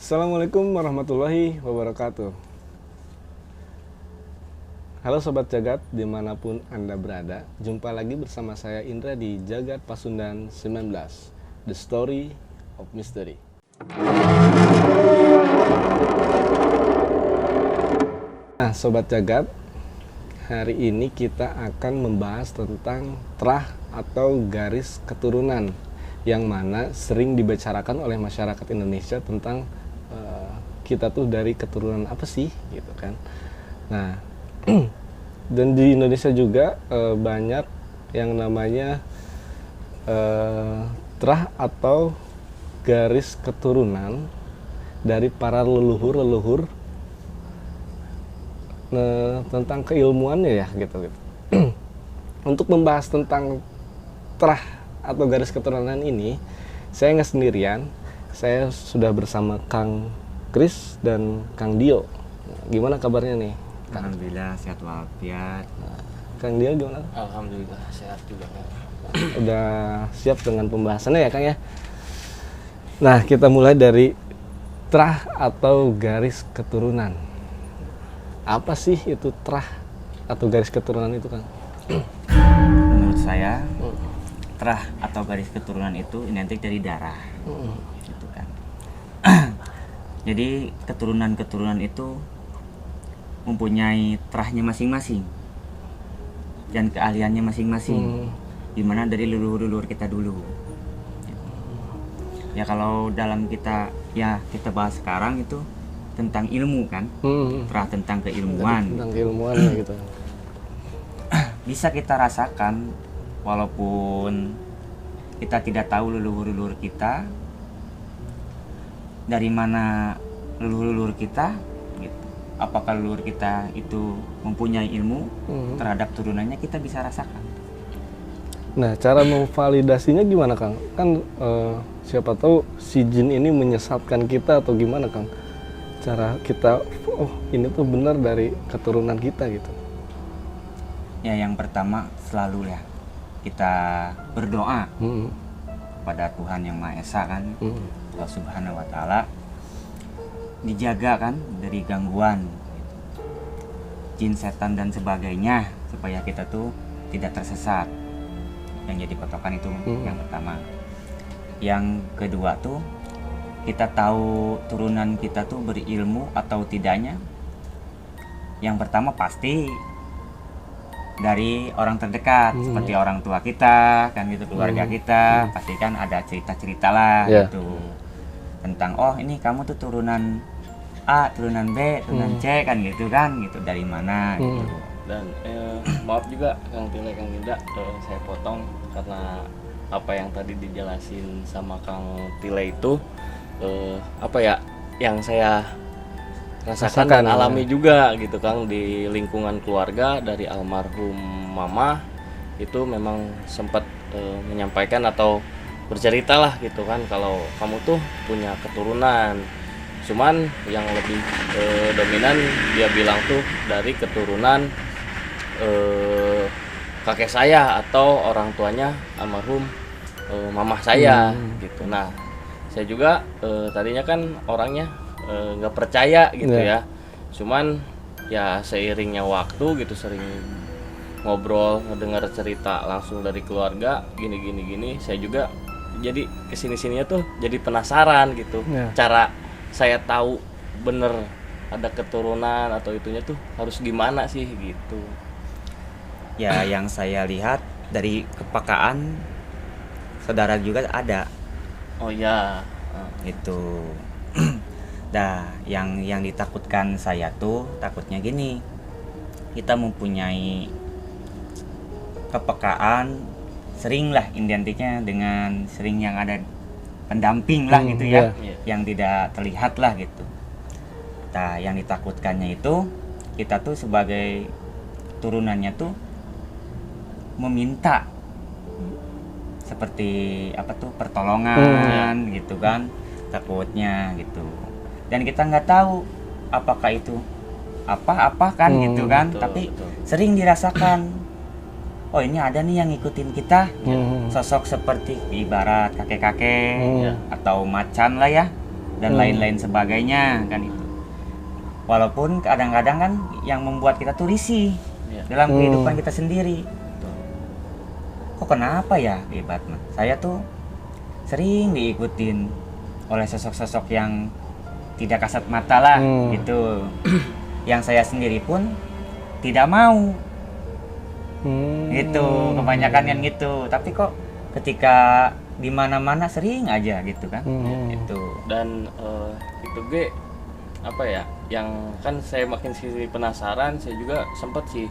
Assalamualaikum warahmatullahi wabarakatuh. Halo Sobat Jagat dimanapun Anda berada. Jumpa lagi bersama saya Indra di Jagat Pasundan 19, The Story of Mystery. Nah Sobat Jagat, hari ini kita akan membahas tentang trah atau garis keturunan, yang mana sering dibicarakan oleh masyarakat Indonesia tentang kita tuh dari keturunan apa sih gitu kan. Nah dan di Indonesia juga banyak yang namanya trah atau garis keturunan dari para leluhur tentang keilmuannya ya gitu. Untuk membahas tentang trah atau garis keturunan ini, saya nggak sendirian. Saya sudah bersama Kang Kris dan Kang Dio. Gimana kabarnya nih? Alhamdulillah sehat walafiat. Kang Dio gimana? Alhamdulillah sehat juga. Udah siap dengan pembahasannya ya Kang ya? Nah kita mulai dari trah atau garis keturunan. Apa sih itu trah atau garis keturunan itu Kang? Menurut saya trah atau garis keturunan itu identik dari darah, gitu kan. Jadi keturunan itu mempunyai trahnya masing-masing dan keahliannya masing-masing, dimana dari leluhur kita dulu. Ya kalau dalam kita bahas sekarang itu tentang ilmu kan, trah tentang keilmuan. Tentang keilmuannya gitu. Bisa kita rasakan walaupun kita tidak tahu leluhur kita dari mana leluhur kita gitu. Apakah leluhur kita itu mempunyai ilmu terhadap turunannya, kita bisa rasakan. Nah cara memvalidasinya gimana Kang? Kan siapa tahu si jin ini menyesatkan kita atau gimana Kang? Cara kita, oh ini tuh benar dari keturunan kita gitu. Ya yang pertama selalu ya kita berdoa pada Tuhan Yang Maha Esa kan, Allah Subhanahu Wa Taala, dijaga kan dari gangguan jin, setan dan sebagainya, supaya kita tuh tidak tersesat. Yang jadi patokan itu yang pertama. Yang kedua tuh kita tahu turunan kita tuh berilmu atau tidaknya. Yang pertama pasti dari orang terdekat, seperti orang tua kita kan gitu, keluarga kita, pasti kan ada cerita-cerita lah gitu tentang oh ini kamu tuh turunan A, turunan B, turunan C kan gitu dari mana gitu. Dan maaf juga Kang Tile, Kang Dinda, saya potong karena apa yang tadi dijelasin sama Kang Tile itu yang saya rasakan dan alami juga gitu Kang, di lingkungan keluarga dari almarhum mama itu memang sempat menyampaikan atau bercerita lah gitu kan, kalau kamu tuh punya keturunan, cuman yang lebih dominan dia bilang tuh dari keturunan kakek saya atau orang tuanya almarhum mamah saya gitu. Nah saya juga tadinya kan orangnya nggak percaya gitu ya, cuman ya seiringnya waktu gitu, sering ngobrol, ngedengar cerita langsung dari keluarga gini, saya juga jadi kesini-sininya tuh jadi penasaran gitu, cara saya tahu bener ada keturunan atau itunya tuh harus gimana sih gitu. Ya yang saya lihat dari kepekaan saudara juga ada. Oh ya, gitu. Nah, yang ditakutkan saya tuh takutnya gini, kita mempunyai kepekaan sering lah identiknya dengan sering yang ada pendamping lah gitu ya, yang tidak terlihat lah gitu. Nah, yang ditakutkannya itu kita tuh sebagai turunannya tuh meminta seperti apa tuh pertolongan gitu kan, takutnya gitu. Dan kita nggak tahu apakah itu apa kan gitu kan, tapi sering dirasakan oh ini ada nih yang ngikutin kita, sosok seperti ibarat kakek-kakek atau macan lah ya, dan lain-lain sebagainya kan itu. Walaupun kadang-kadang kan yang membuat kita tuh risih dalam kehidupan kita sendiri. Kok kenapa ya hebat mah? Saya tuh sering diikutin oleh sosok-sosok yang tidak kasat mata lah gitu. Yang saya sendiri pun tidak mau. Gitu, kebanyakan yang gitu. Tapi kok ketika di mana-mana sering aja gitu kan. Itu. Dan itu gue apa ya? Yang kan saya makin sih penasaran, saya juga sempat sih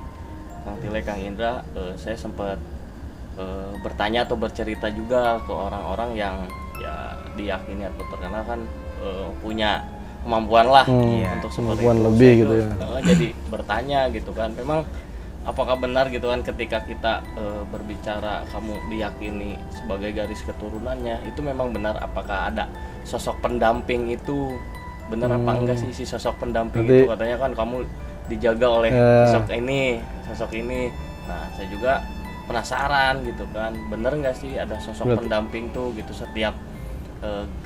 Kang Tile, Kang Indra, saya sempat bertanya atau bercerita juga ke orang-orang yang ya diyakini atau terkenal kan punya kemampuan lah untuk seperti kemampuan itu. lebih Saya gitu itu, ya. jadi bertanya gitu kan, memang apakah benar gitu kan ketika kita berbicara kamu diyakini sebagai garis keturunannya, itu memang benar, apakah ada sosok pendamping itu benar apa enggak sih si sosok pendamping Berarti, itu, katanya kan kamu dijaga oleh sosok ini. Nah saya juga penasaran gitu kan, bener nggak sih ada sosok pendamping tuh gitu setiap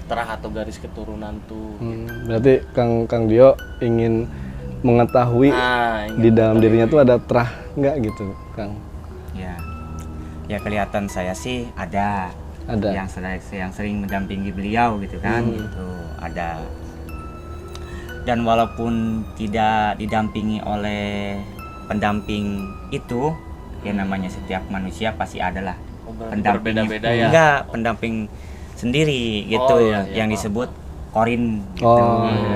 terah atau garis keturunan tuh gitu. Berarti Kang Dio ingin mengetahui di dalam dirinya tuh ada terah nggak gitu, Kang? Ya kelihatan saya sih ada. Yang sering mendampingi beliau gitu kan, gitu ada. Dan walaupun tidak didampingi oleh pendamping itu, ya namanya setiap manusia pasti adalah pendamping berbeda-beda ya. Enggak, pendamping sendiri gitu, yang disebut korin gitu.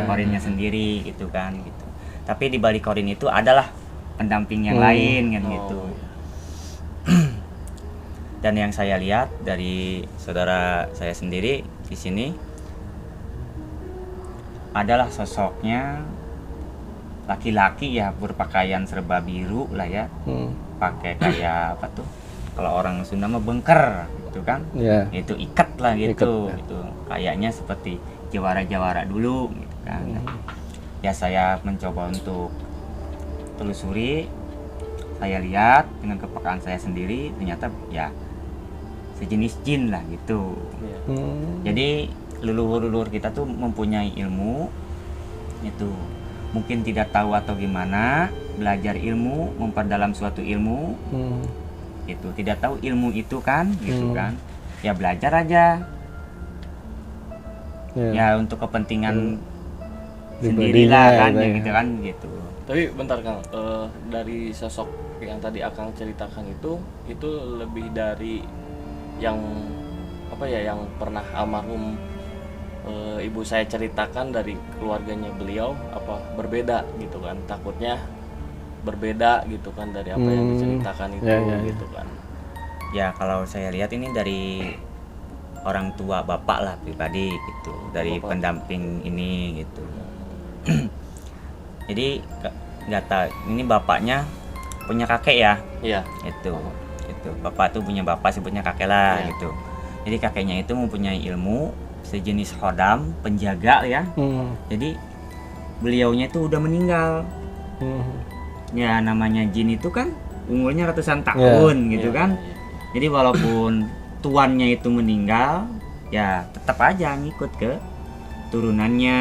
Korinnya sendiri gitu kan gitu. Tapi di balik korin itu adalah pendamping yang lain kan gitu. Dan yang saya lihat dari saudara saya sendiri di sini adalah sosoknya laki-laki ya, berpakaian serba biru lah ya. Pakai kayak apa tuh, kalau orang Sunda mah bengker gitu kan, itu ikat lah gitu, gitu. Kayaknya seperti jawara-jawara dulu gitu kan. Ya saya mencoba untuk telusuri, saya lihat dengan kepekaan saya sendiri, ternyata ya sejenis jin lah gitu. Jadi leluhur-leluhur kita tuh mempunyai ilmu itu, mungkin tidak tahu atau gimana, belajar ilmu, memperdalam suatu ilmu, itu tidak tahu ilmu itu kan, gitu kan, ya belajar aja, ya untuk kepentingan sendirilah kan, ya gitu kan, gitu. Tapi bentar Kang, dari sosok yang tadi Akang ceritakan itu lebih dari yang apa ya, yang pernah almarhum ibu saya ceritakan dari keluarganya beliau, apa berbeda gitu kan, takutnya berbeda gitu kan dari apa yang diceritakan itu gitu kan. Ya kalau saya lihat ini dari orang tua bapak lah pribadi gitu, dari pendamping ini gitu. Jadi nggak tahu, ini bapaknya punya kakek ya. Itu bapak tuh punya bapak, sebutnya kakek lah gitu. Jadi kakeknya itu mempunyai ilmu sejenis khodam, penjaga ya. Jadi beliaunya itu udah meninggal. Ya namanya jin itu kan umurnya ratusan tahun gitu kan. Jadi walaupun tuannya itu meninggal, ya tetap aja ngikut ke turunannya.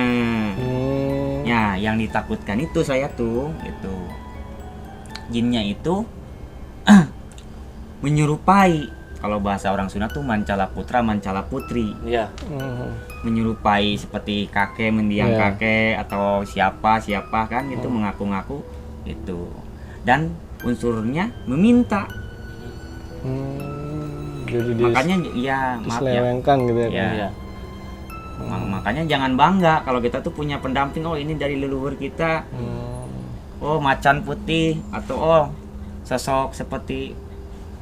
Ya yang ditakutkan itu saya tuh gitu. Jinnya itu menyerupai, kalau bahasa orang Sunda tuh mancala putra, mancala putri. Menyerupai seperti kakek mendiang kakek atau siapa kan gitu, mengaku-ngaku itu. Dan unsurnya meminta. Jadi makanya ya maaf ya. Gitu ya. Makanya jangan bangga kalau kita tuh punya pendamping, oh ini dari leluhur kita. Oh macan putih, atau sosok seperti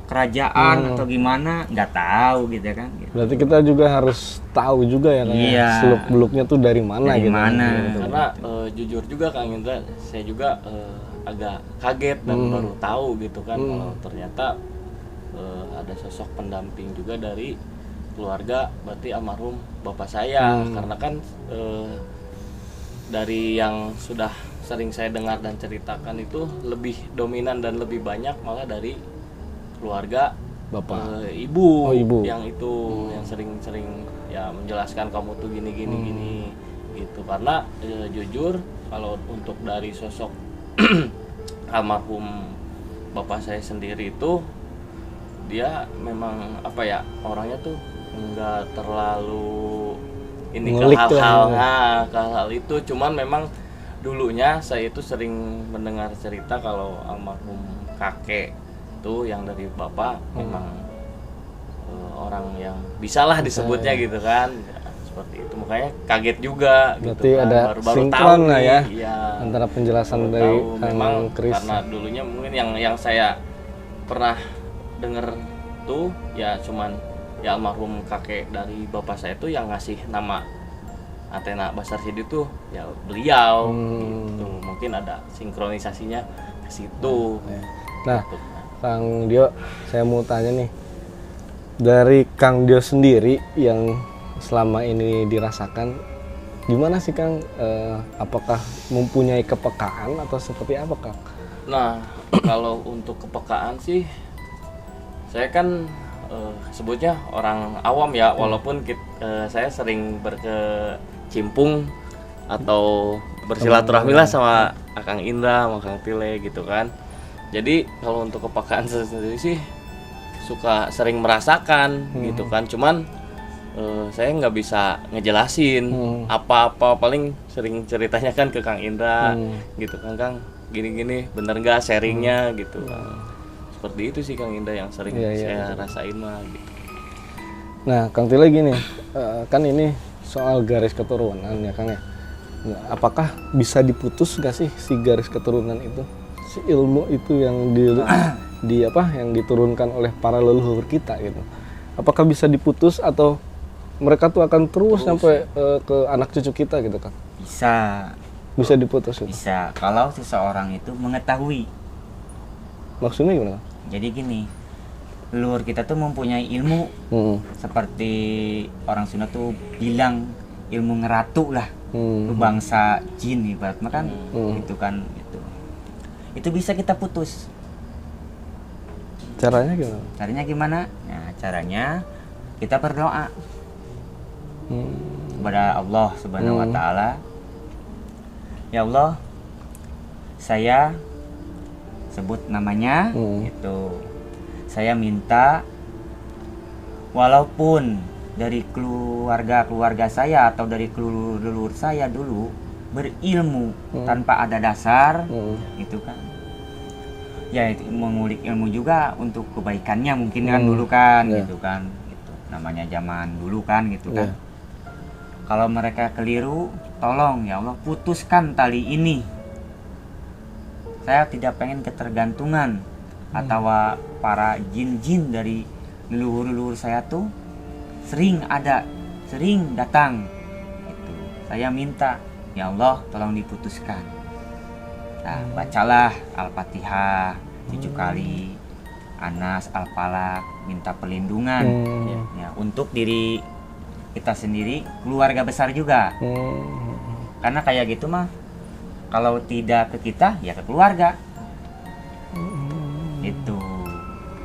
kerajaan atau gimana, nggak tahu gitu kan. Berarti kita juga harus tahu juga ya kan, seluk-beluknya tuh dari mana gitu. Karena jujur juga Kang Indra, saya juga agak kaget dan baru tahu gitu kan, kalau ternyata ada sosok pendamping juga dari keluarga, berarti almarhum bapak saya. Karena kan dari yang sudah sering saya dengar dan ceritakan itu lebih dominan dan lebih banyak malah dari keluarga bapak, ibu yang itu yang sering-sering ya menjelaskan kamu tuh gini gitu. Karena jujur kalau untuk dari sosok almarhum bapak saya sendiri itu, dia memang apa ya, orangnya tuh nggak terlalu ini ke Ngulik tuh, hal-hal ya. ke hal itu. Cuman memang dulunya saya itu sering mendengar cerita kalau almarhum kakek tuh yang dari bapak memang orang yang bisalah disebutnya gitu kan. Ya, seperti itu, makanya kaget juga Berarti gitu kan. ada Baru-baru sinkron tahu lah nih, ya, iya. antara penjelasan Baru dari tahu. Memang Kang Kris. karena dulunya mungkin yang saya pernah denger tuh ya cuman ya almarhum kakek dari bapak saya tuh yang ngasih nama Athena Basar Sidi tuh ya beliau gitu. Mungkin ada sinkronisasinya ke situ. Nah, Kang Dio, saya mau tanya nih, dari Kang Dio sendiri yang selama ini dirasakan, gimana sih Kang? Apakah mempunyai kepekaan atau seperti apa Kang? Nah, kalau untuk kepekaan sih, saya kan sebutnya orang awam ya, walaupun saya sering berkecimpung atau bersilaturahmi lah sama Akang Indra, sama Kang Tile gitu kan. Jadi kalau untuk kepekaan sendiri sih suka sering merasakan gitu kan. Cuman saya nggak bisa ngejelasin apa-apa, paling sering ceritanya kan ke Kang Indra gitu kan, Kang gini-gini bener nggak sharingnya gitu kan. Seperti itu sih Kang Indra yang sering saya rasain mah gitu. Nah, Kang Tile gini, kan ini soal garis keturunan ya Kang ya. Nah, apakah bisa diputus nggak sih si garis keturunan itu, si ilmu itu yang yang diturunkan oleh para leluhur kita gitu? Apakah bisa diputus atau mereka tuh akan terus sampai ke anak cucu kita gitu Kang? Bisa diputus gitu. Bisa kalau seseorang itu mengetahui. Maksudnya gimana? Jadi gini, leluhur kita tuh mempunyai ilmu seperti orang Sunda tuh bilang ilmu ngeratu lah. Itu bangsa jin ibaratnya kan, itu kan itu bisa kita putus. Caranya gimana? Caranya gimana? Nah, caranya kita berdoa kepada Allah Subhanahu wa taala. Ya Allah, saya sebut namanya itu. Saya minta walaupun dari keluarga saya atau dari leluhur saya dulu berilmu tanpa ada dasar gitu kan. Ya itu mengulik ilmu juga untuk kebaikannya mungkin kan dulu kan gitu kan. Gitu. Namanya zaman dulu kan gitu kan. Kalau mereka keliru, tolong ya Allah putuskan tali ini. Saya tidak pengen ketergantungan atau para jin-jin dari leluhur-leluhur saya tuh sering datang gitu. Saya minta ya Allah tolong diputuskan. Nah, bacalah Al-Fatihah 7 kali, Anas, Al-Falaq, minta perlindungan ya, untuk diri kita sendiri, keluarga besar juga. Karena kayak gitu mah kalau tidak ke kita ya ke keluarga. Itu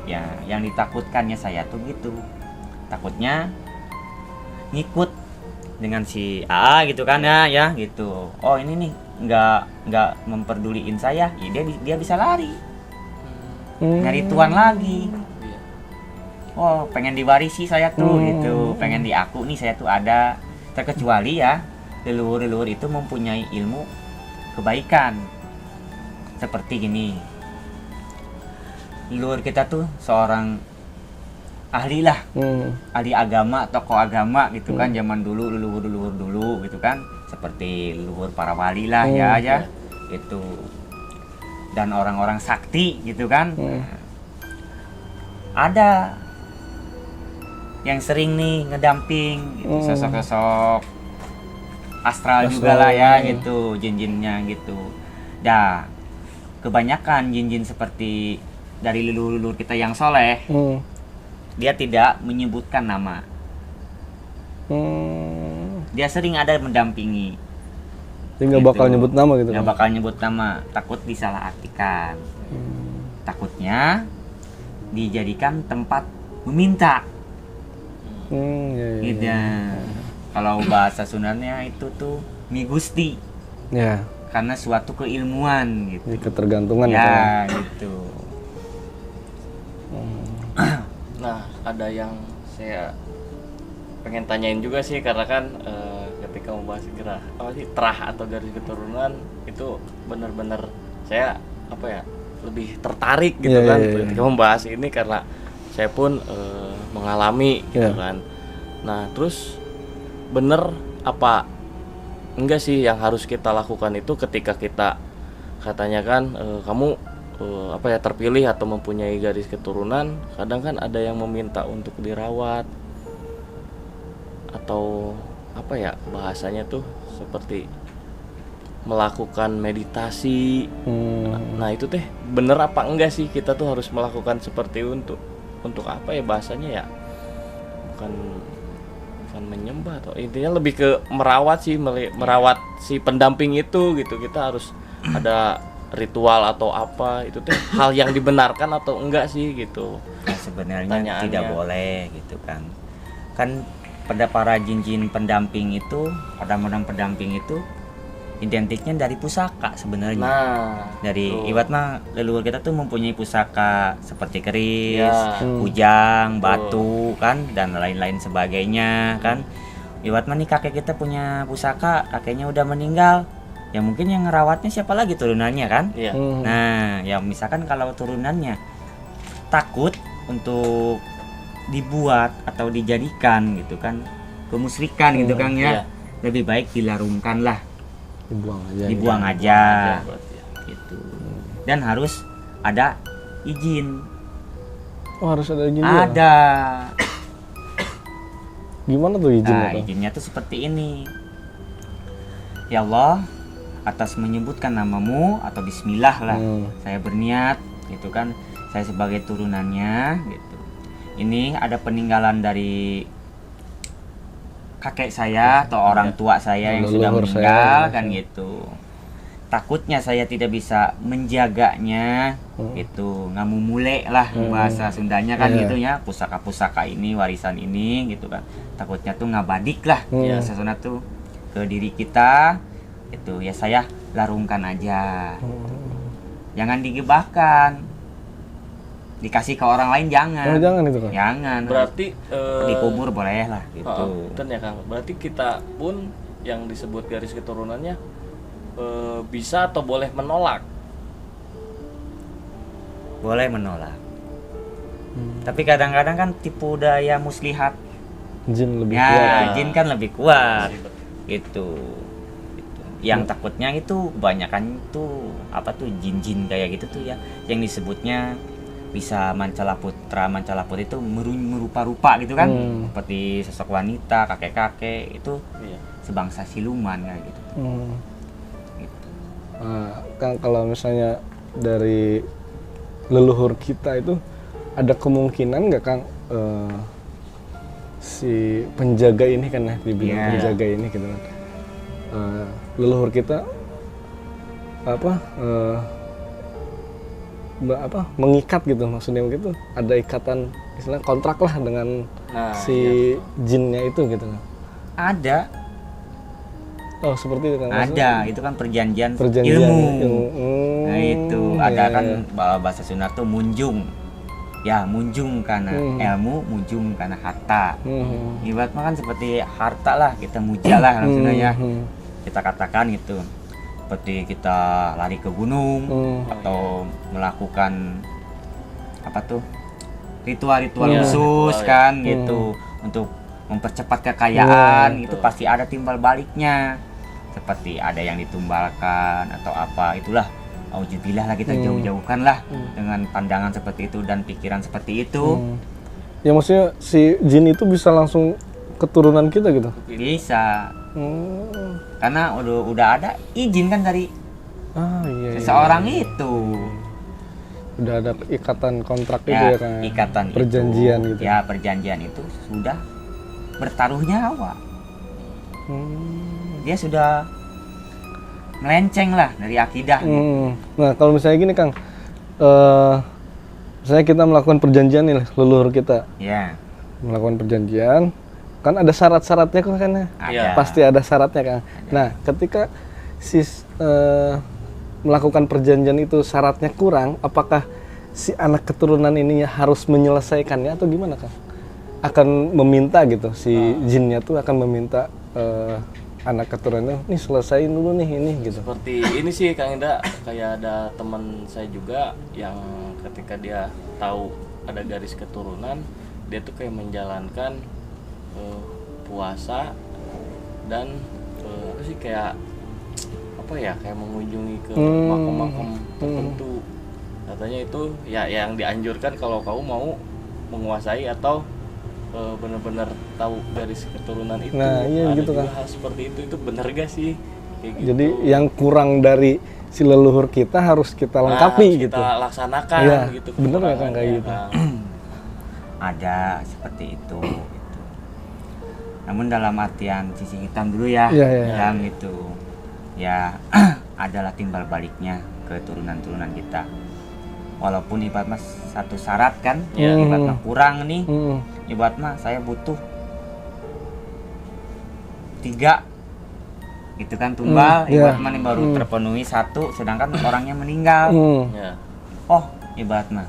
ya yang ditakutkannya saya tuh gitu. Takutnya ngikut dengan si A gitu kan ya gitu. Oh ini nih nggak memperduliin saya, ya dia bisa lari nyari tuan lagi. Oh pengen diwarisi saya tuh gitu, pengen diaku nih saya tuh ada. Terkecuali ya leluhur itu mempunyai ilmu kebaikan seperti gini. Leluhur kita tuh seorang ahli lah, ahli agama, tokoh agama gitu kan, zaman dulu leluhur dulu gitu kan, seperti leluhur para wali lah ya itu, dan orang-orang sakti gitu kan. Ada yang sering nih ngedamping gitu, sosok-sosok astral juga lah ya gitu, jin-jinnya gitu. Dah kebanyakan jin-jin seperti dari leluhur kita yang soleh, dia tidak menyebutkan nama. Dia sering ada mendampingi. Dia nggak bakal nyebut nama gitu. Nggak bakal nyebut nama, takut disalahartikan. Takutnya dijadikan tempat meminta. Gitu. Kalau bahasa Sundanya itu tuh mi Gusti. Ya, Karena suatu keilmuan gitu. ini ketergantungan itu. Ya, gitu. Nah, ada yang saya pengen tanyain juga sih, karena kan ketika membahas terah atau garis keturunan itu benar-benar saya lebih tertarik gitu kan ketika membahas ini, karena saya pun mengalami gitu kan. Nah, terus bener apa enggak sih yang harus kita lakukan itu ketika kita katanya kan kamu terpilih atau mempunyai garis keturunan, kadang kan ada yang meminta untuk dirawat atau bahasanya tuh seperti melakukan meditasi. Nah, itu teh bener apa enggak sih kita tuh harus melakukan seperti untuk apa ya bahasanya ya, bukan menyembah, atau intinya lebih ke merawat si pendamping itu gitu. Kita harus ada ritual atau apa, itu teh hal yang dibenarkan atau enggak sih gitu. Nah, sebenarnya Pertanyaannya. tidak boleh gitu kan. Kan pada para jin-jin pendamping itu, orang-orang pendamping itu identiknya dari pusaka sebenarnya. Nah, Dari tuh. ibarat mah leluhur kita tuh mempunyai pusaka seperti keris, Ya. kujang, batu kan, dan lain-lain sebagainya kan. Ibarat mah nih kakek kita punya pusaka, kakeknya udah meninggal. Ya mungkin yang ngerawatnya siapa lagi turunannya kan? Iya. Nah, ya misalkan kalau turunannya takut untuk dibuat atau dijadikan gitu kan kemusyrikan gitu kan ya, lebih baik dilarungkan lah, dibuang aja Berarti ya. gitu. Dan harus ada izin. Oh, harus ada izin. Ada. Gimana tuh izinnya? Nah, Bang? izinnya tuh seperti ini. Ya Allah, atas menyebutkan namamu atau bismillah lah, saya berniat gitu kan, saya sebagai turunannya gitu. Ini ada peninggalan dari kakek saya atau orang tua saya yang sudah Leluhur meninggal saya. kan gitu. Takutnya saya tidak bisa menjaganya gitu, ngamumule lah bahasa Sundanya kan gitu ya, pusaka-pusaka ini, warisan ini gitu kan. Takutnya tuh ngabadik lah ya sesuatu tuh ke diri kita itu, ya saya larungkan aja. Jangan digibahkan, dikasih ke orang lain jangan. Oh, jangan itu kan? Jangan. Berarti Dikubur boleh lah gitu. betul ya Kang. Berarti kita pun yang disebut garis keturunannya bisa atau boleh menolak. Boleh menolak. Tapi kadang-kadang kan tipu daya muslihat. Jin lebih Ya, kuat. jin kan lebih kuat. Gitu. Yang takutnya itu kebanyakan itu apa tuh jin-jin kayak gitu tuh ya, yang disebutnya bisa mancala putra itu merupa-rupa gitu kan, seperti sosok wanita, kakek-kakek itu sebangsa siluman kayak gitu. Gitu. Nah, Kang, kalau misalnya dari leluhur kita itu ada kemungkinan nggak Kang si penjaga ini kan ya dibilang penjaga ini gitu kan, leluhur kita mengikat gitu, maksudnya begitu, ada ikatan istilah kontrak lah dengan si jinnya itu gitu kan? Ada. Oh, seperti itu kan? Ada, itu kan perjanjian ilmu. Nah itu ada kan bahasa Sunda tuh munjung. Ya, munjung karena ilmu, munjung karena harta. Ibarat mah kan seperti harta lah, kita muja lah maksudnya ya. Kita katakan itu seperti kita lari ke gunung atau melakukan apa tuh ritual-ritual khusus kan gitu untuk mempercepat kekayaan, itu pasti ada timbal baliknya. Seperti ada yang ditumbalkan atau apa, itulah auzubillah lah, kita jauh-jauhkan lah dengan pandangan seperti itu dan pikiran seperti itu. Ya maksudnya si jin itu bisa langsung keturunan kita gitu? Bisa. Karena udah ada izin kan dari seseorang itu. Udah ada ikatan kontrak itu Ya, ya kan? ikatan perjanjian itu, gitu. ya perjanjian itu sudah bertaruh nyawa. Dia sudah melenceng lah dari akidah. Nah, kalau misalnya gini Kang, misalnya kita melakukan perjanjian nih leluhur kita, Ya. melakukan perjanjian, kan ada syarat-syaratnya kan ya? Iya. Pasti ada syaratnya kan. Nah, ketika melakukan perjanjian itu syaratnya kurang, apakah si anak keturunan ini harus menyelesaikannya atau gimana Kang? Akan meminta gitu, si jinnya tuh akan meminta anak keturunannya, nih selesaiin dulu nih ini gitu. Seperti ini sih Kang Indra, kayak ada teman saya juga yang ketika dia tahu ada garis keturunan, dia tuh kayak menjalankan puasa dan apa sih kayak apa ya, kayak mengunjungi ke makom-makom tertentu. Katanya itu ya yang dianjurkan kalau kamu mau menguasai atau benar-benar tahu garis keturunan itu. Nah, iya ada gitu juga kan. hal seperti itu benar gak sih? Kayak gitu. Jadi yang kurang dari si leluhur kita harus kita lengkapi harus gitu. kita laksanakan Iya, gitu. bener nggak Kang, kayak kekurangannya, gitu? Kang. Ada seperti itu gitu. Namun dalam artian sisi hitam dulu ya, Iya, iya, yang itu ya adalah timbal baliknya ke turunan-turunan kita. Walaupun ibarat mas satu syarat kan, Iya. ibarat mah kurang nih, Hmm. ibarat mah saya butuh 3 itu kan tumbal, iya. ibarat mah nih baru terpenuhi 1, sedangkan orangnya meninggal. Ya. Oh, ibarat mah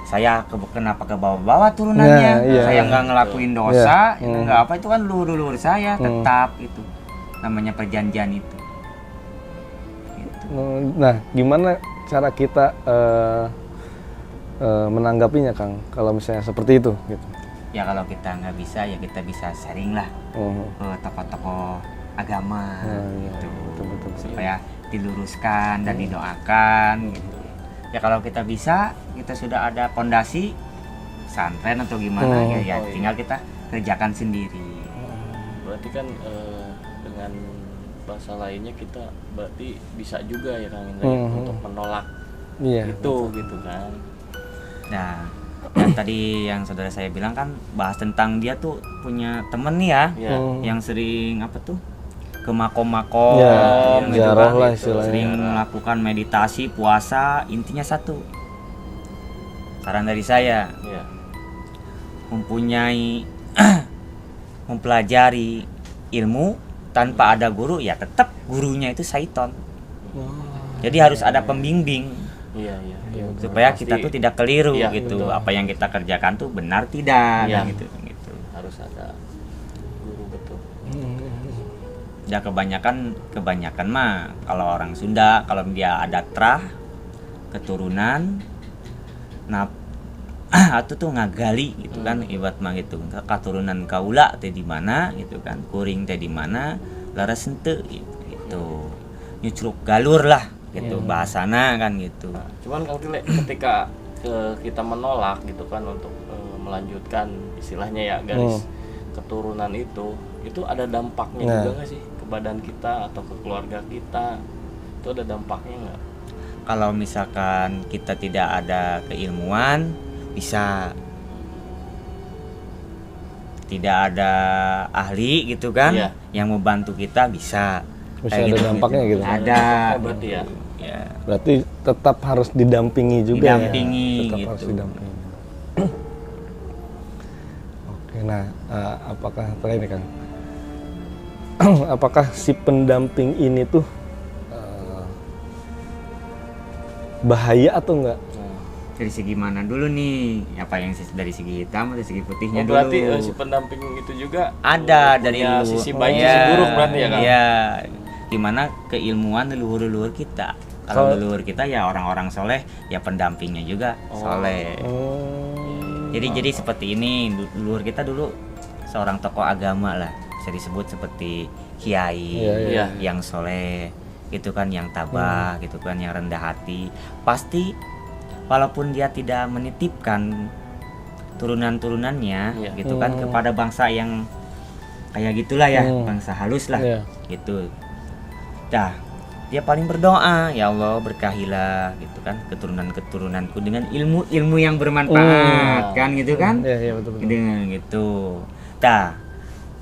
saya kenapa ke bawah-bawah turunannya? Nah, iya. Saya nggak ngelakuin dosa, Iya. itu nggak apa, itu kan leluhur saya tetap itu namanya perjanjian itu. Gitu. Nah, gimana cara kita menanggapinya Kang kalau misalnya seperti itu gitu? Ya kalau kita nggak bisa ya kita bisa sharing lah ke tokoh-tokoh agama iya, gitu, betul. supaya diluruskan dan didoakan gitu. Ya kalau kita bisa, kita sudah ada fondasi pesantren atau gimana ya, Oh, iya. tinggal kita kerjakan sendiri. Berarti kan dengan bahasa lainnya kita berarti bisa juga ya Kang Indra ya, untuk menolak Iya. itu gitu kan. Nah, yang tadi yang saudara saya bilang kan bahas tentang dia tuh punya temen nih ya, Ya. yang sering apa tuh ke makom-makom, Ya, gitu ziarah kan, lah gitu. istilahnya. Sering melakukan meditasi, puasa, intinya satu. Saran dari saya, Ya. mempunyai mempelajari ilmu tanpa ada guru ya tetap gurunya itu syaiton. Jadi harus ada pembimbing Iya. supaya Pasti kita tuh tidak keliru Iya, gitu. betul. Apa yang kita kerjakan tuh benar tidak Iya. gitu gitu. harus ada guru, betul. Ya kebanyakan mah kalau orang Sunda kalau dia ada trah keturunan nah atau tuh ngagali gitu kan ibarat mah gitu keturunan kaula teh di mana gitu kan kuring teh di mana laras henteu gitu nyucruk galur lah gitu bahasana kan gitu. Cuman Kang Tile, ketika kita menolak gitu kan untuk melanjutkan istilahnya ya garis keturunan itu ada dampaknya Nah. juga nggak sih ke badan kita atau ke keluarga kita? Itu ada dampaknya nggak? Kalau misalkan kita tidak ada keilmuan bisa tidak ada ahli gitu kan Iya. yang membantu kita bisa Bisa kayak ada dampaknya gitu. ada Berarti ya. ya Berarti tetap harus didampingi juga Didampingi ya. Tetap gitu. harus didampingi. Oke, nah apakah terakhir nih Kang? Apakah si pendamping ini tuh bahaya atau enggak? dari segi mana dulu nih apa yang dari segi hitam atau segi putihnya dulu Berarti si pendamping itu juga ada punya dari sisi leluhur. baik Iya, sisi buruk berarti ya Kang? iya gimana keilmuan leluhur kita kalau Kalau- leluhur kita ya orang-orang soleh ya pendampingnya juga soleh jadi seperti ini leluhur kita dulu seorang tokoh agama lah bisa disebut seperti kiai Iya. yang soleh gitu kan yang tabah gitu kan yang rendah hati pasti walaupun dia tidak menitipkan turunan-turunannya Iya. gitu kan kepada bangsa yang kayak gitulah ya bangsa halus lah Iya. gitu dah dia paling berdoa ya Allah berkahilah gitu kan keturunan-keturunanku dengan ilmu yang bermanfaat kan gitu kan Iya, betul. dengan gitu dah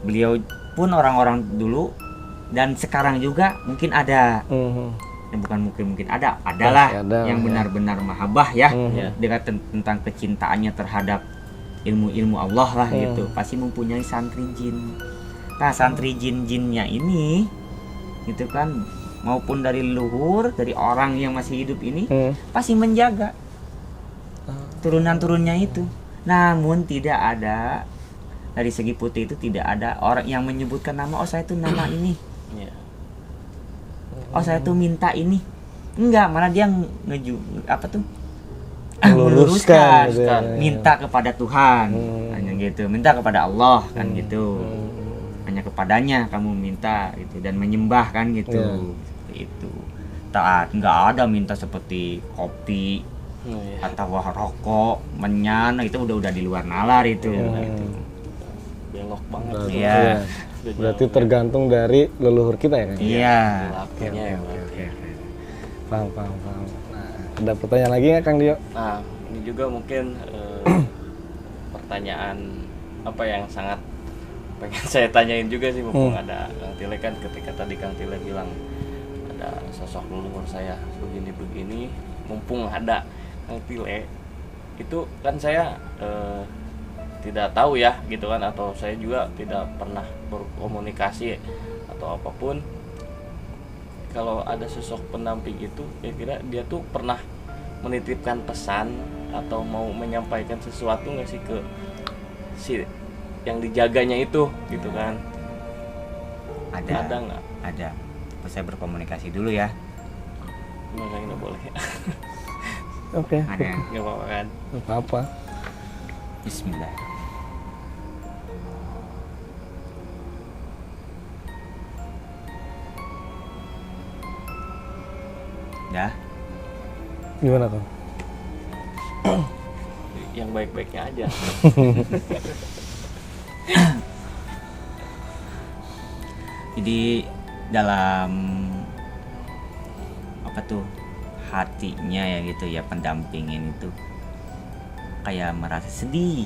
beliau pun orang-orang dulu dan sekarang juga mungkin ada bukan mungkin adalah Pasti ada, yang ya. benar-benar mahabbah ya Ya. dengan tentang kecintaannya terhadap ilmu Allah lah gitu, pasti mempunyai santri jin. Nah santri jin-jinnya ini gitu kan, maupun dari leluhur, dari orang yang masih hidup ini pasti menjaga turunan-turunnya itu. Namun tidak ada, dari segi putih itu tidak ada orang yang menyebutkan nama, oh saya itu nama ini, oh saya tuh minta ini. Enggak, malah dia meluruskan, gitu ya. minta kepada Tuhan, hanya gitu, minta kepada Allah kan gitu, hanya kepadanya kamu minta gitu dan menyembah kan gitu, seperti itu. Taat, nggak ada minta seperti kopi atau rokok, menyan, itu udah di luar nalar itu. Gitu. Belok banget. Iya. Berarti tergantung dari leluhur kita ya kan? Iya. Oke. Paham. Nah, ada pertanyaan lagi nggak Kang Dio? Nah, ini juga mungkin pertanyaan apa yang sangat pengen saya tanyain juga sih, mumpung ada Kang Tile kan, ketika tadi Kang Tile bilang ada sosok leluhur saya begini-begini, mumpung ada Kang Tile, itu kan saya tidak tahu ya gitu kan, atau saya juga tidak pernah berkomunikasi atau apapun. Kalau ada sosok pendamping itu, kira-kira dia tuh pernah menitipkan pesan atau mau menyampaikan sesuatu nggak sih ke si yang dijaganya itu gitu kan? Ada nggak? Ada. Saya berkomunikasi dulu ya. Nggak boleh. Oke. Ada. Nggak apa-apa kan? Apa? Bismillah. Dah. Gimana Kang? Yang baik-baiknya aja. Jadi dalam apa tuh hatinya ya gitu ya, pendampingin itu kayak merasa sedih,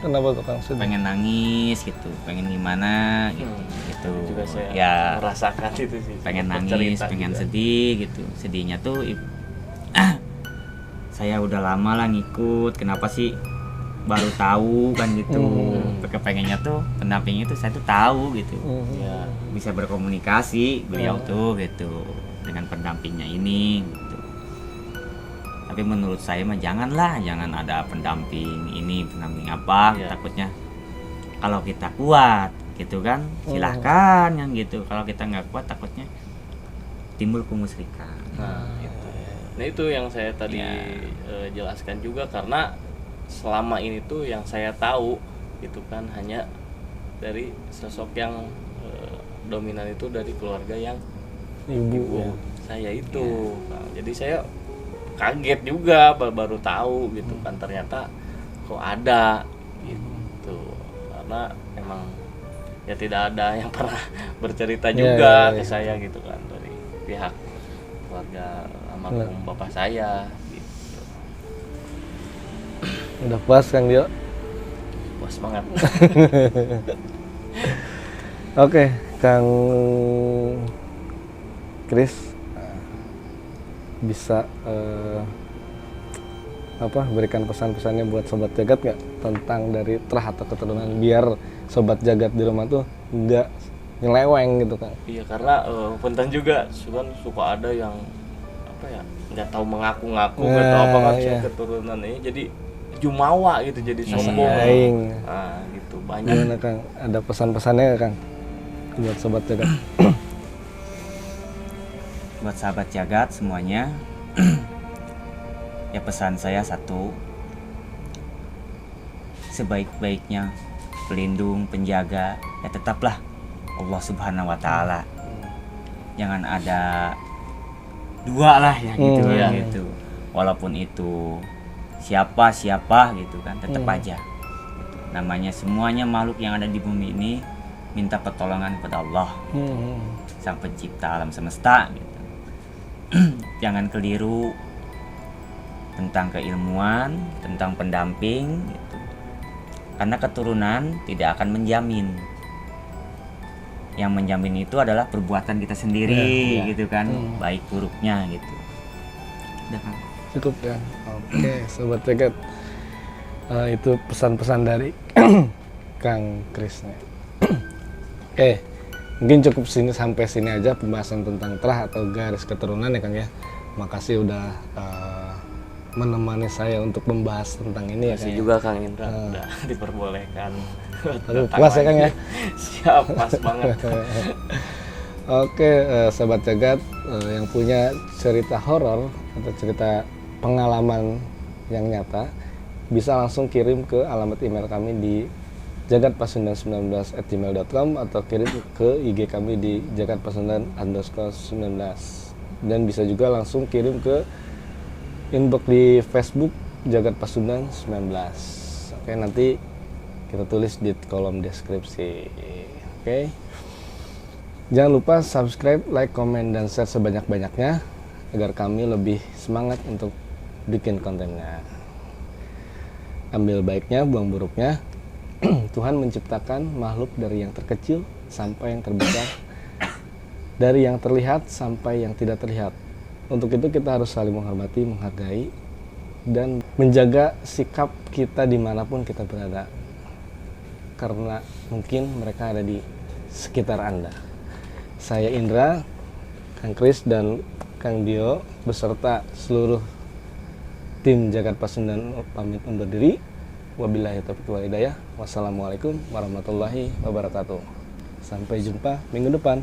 Kenapa tuh Kang? Sedih? pengen nangis gitu, pengen gimana gitu, Juga saya ya merasakan itu sih. pengen nangis, Bercerita pengen juga. sedih gitu. Sedihnya tuh saya udah lama lah ngikut, kenapa sih baru tahu kan gitu. Kepengennya tuh pendampingnya tuh saya tuh tahu gitu, Ya, bisa berkomunikasi beliau tuh gitu dengan pendampingnya ini gitu. Tapi menurut saya mah jangan ada pendamping ini, pendamping apa, Iya. takutnya kalau kita kuat gitu kan silahkan yang gitu, kalau kita nggak kuat takutnya timbul kemusyrikan. Nah itu yang saya tadi jelaskan juga, karena selama ini tuh yang saya tahu itu kan hanya dari sosok yang dominan itu dari keluarga yang Ibu. Ya. saya itu. Nah, jadi saya kaget juga baru tahu gitu kan, ternyata kok ada gitu, karena emang ya tidak ada yang pernah bercerita juga ke saya gitu kan dari pihak keluarga almarhum bapak saya gitu. Udah puas Kang Dio? Puas banget. Oke, Kang Kris bisa berikan pesan-pesannya buat sobat jagat nggak tentang dari terah atau keturunan, biar sobat jagat di rumah tuh nggak nyeleweng gitu kan? Iya, karena punten juga suka ada yang apa ya, nggak tahu mengaku-ngaku, nggak tahu apa kan iya. keturunan ini jadi jumawa gitu, jadi sombong. Aing. Nah gitu banyak. Gimana Kang? Ada pesan-pesannya nggak Kang buat sobat jagat? Buat sahabat jagat semuanya, ya pesan saya satu, sebaik-baiknya pelindung, penjaga ya tetaplah Allah Subhanahu wa Ta'ala. Jangan ada dua lah ya gitu Iya. gitu. Walaupun itu siapa gitu kan, tetap aja gitu. Namanya semuanya makhluk yang ada di bumi ini minta pertolongan kepada Allah, Sang Pencipta alam semesta gitu. Jangan keliru tentang keilmuan, tentang pendamping gitu. Karena keturunan tidak akan menjamin. Yang menjamin itu adalah perbuatan kita sendiri gitu kan, baik buruknya gitu. Udah kan? Cukup ya. Oke, sobat jagat. Itu pesan-pesan dari Kang Kris. Oke, mungkin cukup sampai sini aja pembahasan tentang terah atau garis keturunan ya Kang ya. Makasih udah menemani saya untuk membahas tentang ini ya Kang. Makasih juga Kang Indra udah diperbolehkan. Aduh, puas ya Kang ya. Siap, pas banget. Oke, sahabat jagat yang punya cerita horor atau cerita pengalaman yang nyata bisa langsung kirim ke alamat email kami di jagatpasundan19@gmail.com atau kirim ke IG kami di jagatpasundan_19 dan bisa juga langsung kirim ke inbox di Facebook Jagat Pasundan 19. Oke, nanti kita tulis di kolom deskripsi. Oke. Jangan lupa subscribe, like, komen, dan share sebanyak-banyaknya agar kami lebih semangat untuk bikin kontennya. Ambil baiknya, buang buruknya. Tuhan menciptakan makhluk dari yang terkecil sampai yang terbesar, dari yang terlihat sampai yang tidak terlihat. Untuk itu kita harus saling menghormati, menghargai, dan menjaga sikap kita dimanapun kita berada. Karena mungkin mereka ada di sekitar Anda. Saya Indra, Kang Kris, dan Kang Dio beserta seluruh tim Jagat Pasundan pamit undur diri. Wabillahi taufiq wal hidayah. Wassalamualaikum warahmatullahi wabarakatuh. Sampai jumpa minggu depan.